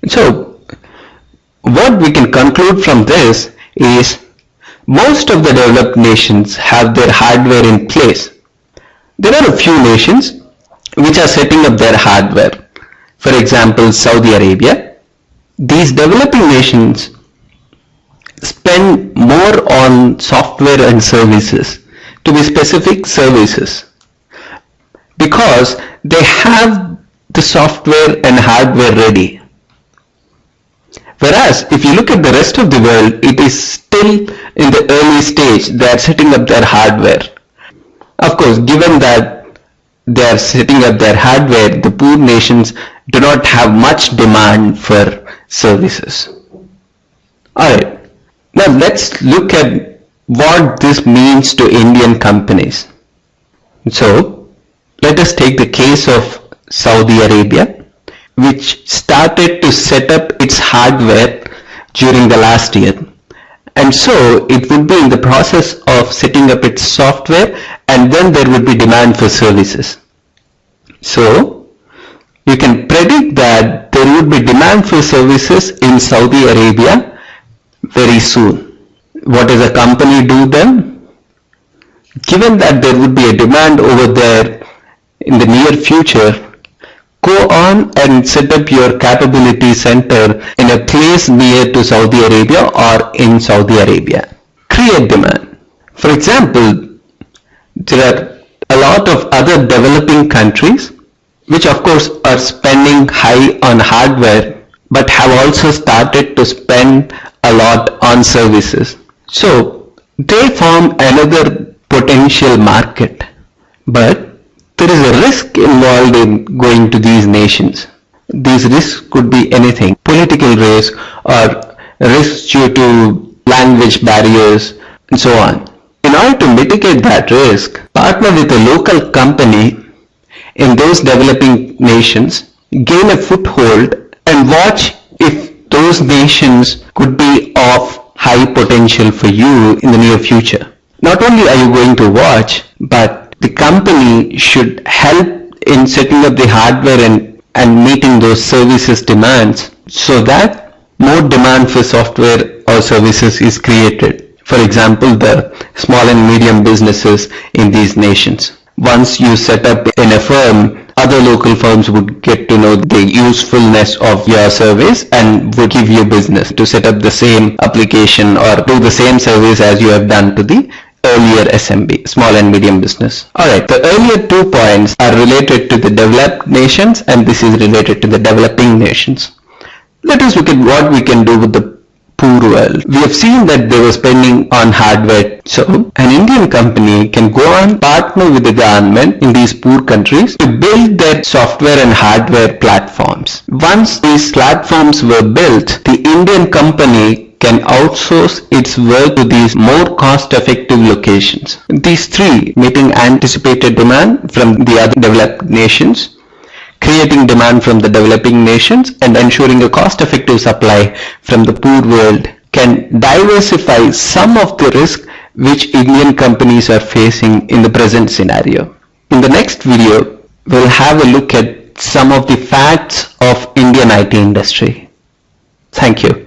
So what we can conclude from this is most of the developed nations have their hardware in place. There are a few nations which are setting up their hardware. For example, Saudi Arabia. These developing nations spend more on software and services, to be specific, services, because they have the software and hardware ready. Whereas if you look at the rest of the world, it is still in the early stage. They are setting up their hardware. Of course, given that they are setting up their hardware, the poor nations do not have much demand for services. Alright, now let's look at what this means to Indian companies. So let us take the case of Saudi Arabia, which started to set up its hardware during the last year. And so it would be in the process of setting up its software, and then there would be demand for services. So you can predict that there would be demand for services in Saudi Arabia very soon. What does a company do then? Given that there would be a demand over there in the near future, go on and set up your capability center in a place near to Saudi Arabia or in Saudi Arabia. Create demand. For example, there are a lot of other developing countries which of course are spending high on hardware but have also started to spend a lot on services. So they form another potential market. But there is a risk involved in going to these nations. These risks could be anything: political risk or risks due to language barriers and so on. In order to mitigate that risk, partner with a local company in those developing nations, gain a foothold and watch if those nations could be of high potential for you in the near future. Not only are you going to watch, but the company should help in setting up the hardware and meeting those services demands, so that more demand for software or services is created. For example, the small and medium businesses in these nations. Once you set up in a firm, other local firms would get to know the usefulness of your service and would give you business to set up the same application or do the same service as you have done to the earlier SMB, small and medium business. Alright, the earlier 2 points are related to the developed nations, and this is related to the developing nations. Let us look at what we can do with the poor world. We have seen that they were spending on hardware. So an Indian company can go and partner with the government in these poor countries to build their software and hardware platforms. Once these platforms were built, the Indian company can outsource its work to these more cost-effective locations. These three: meeting anticipated demand from the other developed nations, creating demand from the developing nations, and ensuring a cost-effective supply from the poor world, can diversify some of the risk which Indian companies are facing in the present scenario. In the next video, we'll have a look at some of the facts of Indian IT industry. Thank you.